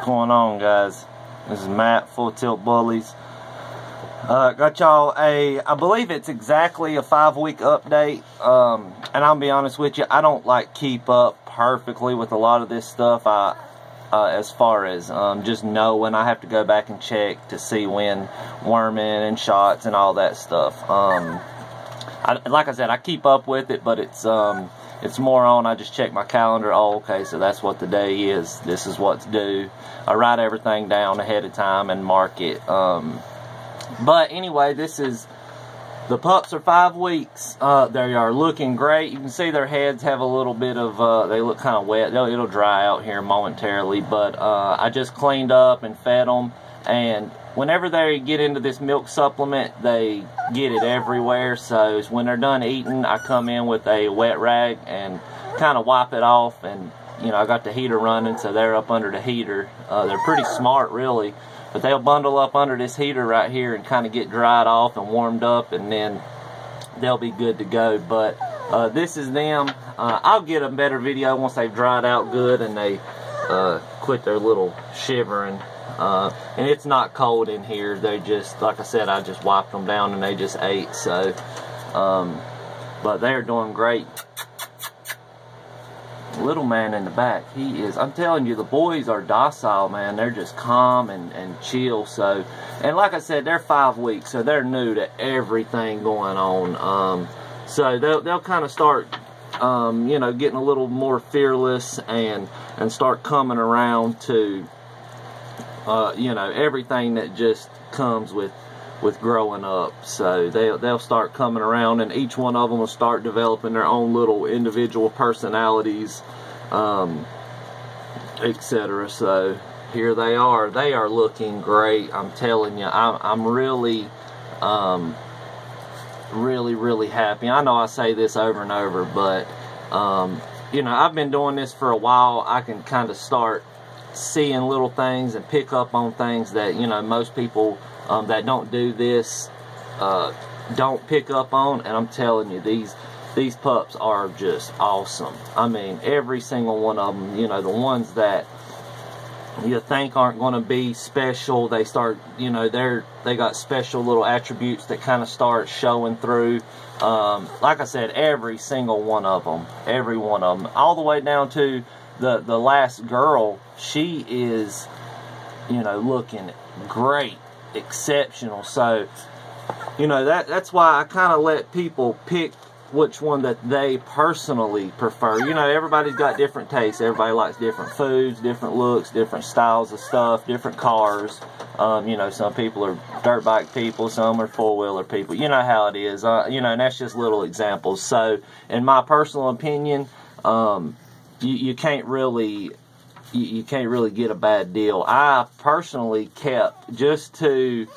What's going on, guys? This is Matt, Full Tilt Bullies. Got y'all I believe it's exactly a 5-week update. And I'll be honest with you, I don't keep up perfectly with a lot of this stuff. As far as just knowing, I have to go back and check to see when worming and shots and all that stuff. Like I said, I keep up with it, but it's more on, I just check my calendar. Oh, okay, so that's what the day is. This is what's due. I write everything down ahead of time and mark it. But anyway, the pups are 5 weeks. They are looking great. You can see their heads have a little bit of, they look kind of wet. It'll dry out here momentarily, but I just cleaned up and fed them. And whenever they get into this milk supplement, they get it everywhere. So when they're done eating, I come in with a wet rag and kind of wipe it off. And, you know, I got the heater running, so they're up under the heater. They're pretty smart, really. But they'll bundle up under this heater right here and kind of get dried off and warmed up, and then they'll be good to go. But this is them. I'll get a better video once they've dried out good and they quit their little shivering. And it's not cold in here. They just, like I said, I just wiped them down and they just ate. So, but they're doing great. Little man in the back, he is, I'm telling you, the boys are docile, man. They're just calm and chill. So, and like I said, they're 5 weeks, so they're new to everything going on. So they'll kind of start, you know, getting a little more fearless and start coming around to, you know, everything that just comes with growing up. So they'll start coming around, and each one of them will start developing their own little individual personalities, etc. So here they are. They are looking great. I'm telling you, I'm really really happy. I know I say this over and over, but you know, I've been doing this for a while. I can kind of start seeing little things and pick up on things that, you know, most people that don't do this don't pick up on. And I'm telling you, these pups are just awesome. I mean, every single one of them, you know, the ones that you think aren't going to be special, they start, you know, they got special little attributes that kind of start showing through. Like I said, every single one of them, every one of them, all the way down to the last girl. She is, you know, looking great, exceptional. So, you know, that's why I kind of let people pick which one that they personally prefer. You know, everybody's got different tastes. Everybody likes different foods, different looks, different styles of stuff, different cars. You know, some people are dirt bike people, some are four-wheeler people. You know how it is. You know, and that's just little examples. So, in my personal opinion, you can't really get a bad deal. I personally kept, just to,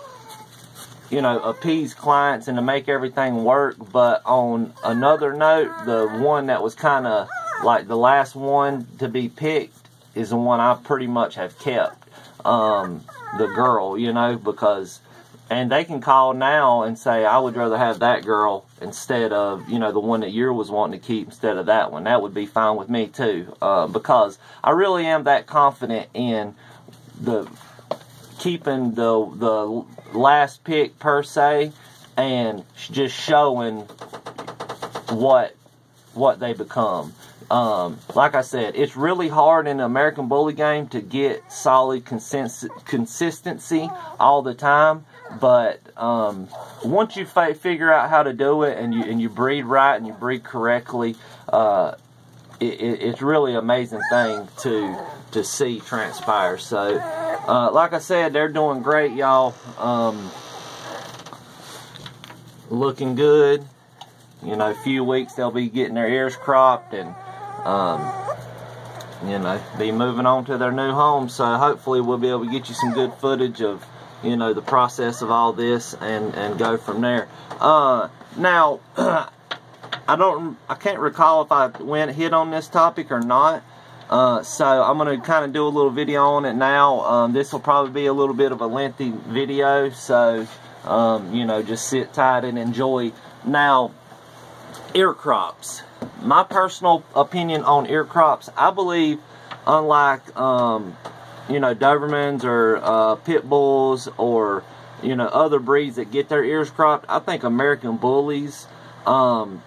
you know, appease clients and to make everything work. But on another note, the one that was kind of like the last one to be picked is the one I pretty much have kept. The girl, you know, because, and they can call now and say, I would rather have that girl instead of, you know, the one that you was wanting to keep instead of that one. That would be fine with me too, because I really am that confident in keeping the last pick per se, and just showing what they become. Like I said, it's really hard in the American Bully game to get solid consistency all the time. But once you figure out how to do it, and you breed right and you breed correctly, it's really an amazing thing to see transpire. So, like I said, they're doing great, y'all. Looking good. You know, a few weeks they'll be getting their ears cropped and you know, be moving on to their new home. So hopefully we'll be able to get you some good footage of, you know, the process of all this and go from there. Now, I can't recall if I hit on this topic or not. So I'm going to kind of do a little video on it now. This will probably be a little bit of a lengthy video, so you know, just sit tight and enjoy. Now, ear crops. My personal opinion on ear crops, I believe, unlike you know, Dobermans or pit bulls or, you know, other breeds that get their ears cropped, I think American bullies kind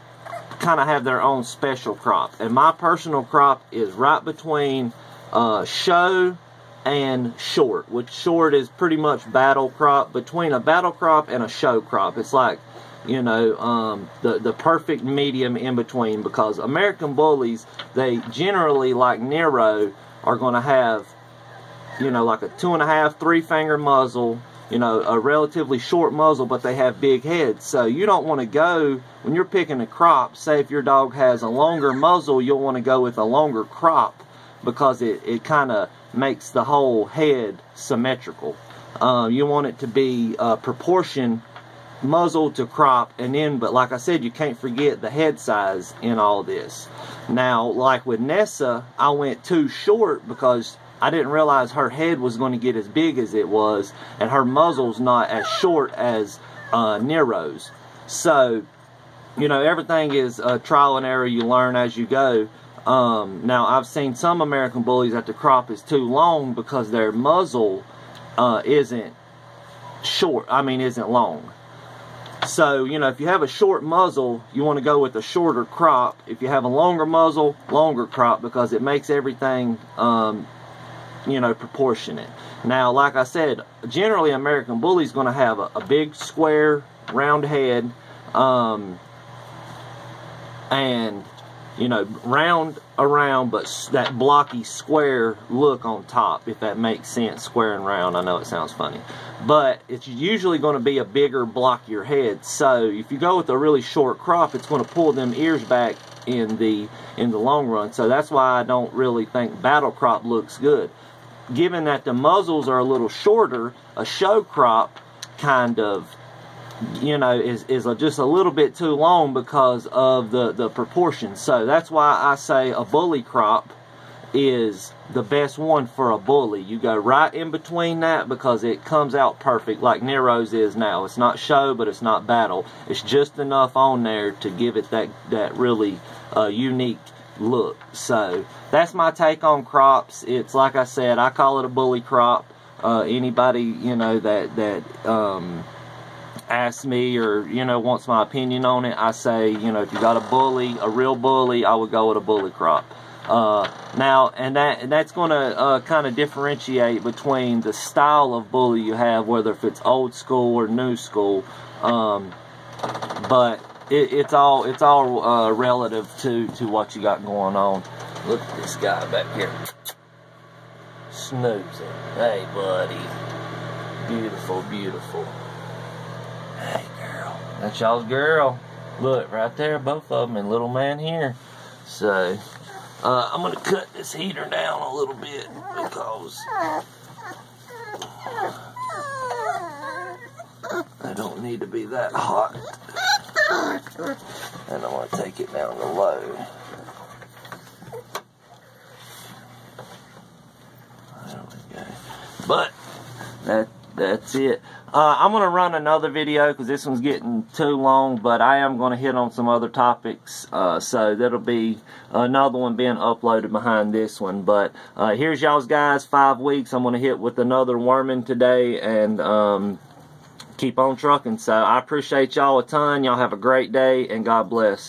of have their own special crop. And my personal crop is right between show and short, which short is pretty much battle crop, between a battle crop and a show crop. It's like, you know, the perfect medium in between, because American bullies, they generally, like Nero, are going to have, you know, like a 2.5, 3-finger muzzle, you know, a relatively short muzzle, but they have big heads. So you don't want to go, when you're picking a crop, say if your dog has a longer muzzle, you'll want to go with a longer crop, because it kind of makes the whole head symmetrical. You want it to be proportion muzzle to crop, and then, but like I said, you can't forget the head size in all this. Now, like with Nessa, I went too short because I didn't realize her head was going to get as big as it was, and her muzzle's not as short as Nero's. So, you know, everything is trial and error. You learn as you go. Now, I've seen some American bullies that the crop is too long because their muzzle isn't short. I mean, isn't long. So, you know, if you have a short muzzle, you want to go with a shorter crop. If you have a longer muzzle, longer crop, because it makes everything, you know, proportionate. Now, like I said, generally American Bully's going to have a big, square, round head, and, you know, round around, but that blocky square look on top, if that makes sense. Square and round, I know it sounds funny, but it's usually going to be a bigger, blockier head. So if you go with a really short crop, it's going to pull them ears back in the long run. So that's why I don't really think battle crop looks good. Given that the muzzles are a little shorter, a show crop kind of, you know, is just a little bit too long because of the proportions. So that's why I say a bully crop is the best one for a bully. You go right in between that because it comes out perfect, like Nero's is now. It's not show, but it's not battle. It's just enough on there to give it that really unique look. So that's my take on crops. It's like I said, I call it a bully crop. Anybody, you know, that asks me or, you know, wants my opinion on it, I say, you know, if you got a bully, a real bully, I would go with a bully crop. Now, and that's going to kind of differentiate between the style of bully you have, whether if it's old school or new school. But it's all relative to what you got going on. Look at this guy back here, snoozing. Hey, buddy, beautiful, beautiful. Hey, girl. That's y'all's girl. Look, right there, both of them, and little man here. So, I'm going to cut this heater down a little bit because I don't need to be that hot. And I'm going to take it down to low. There we go. But, that's it. I'm going to run another video because this one's getting too long, but I am going to hit on some other topics, so that'll be another one being uploaded behind this one. But here's y'all's guys, 5 weeks. I'm going to hit with another worming today and keep on trucking. So I appreciate y'all a ton. Y'all have a great day, and God bless.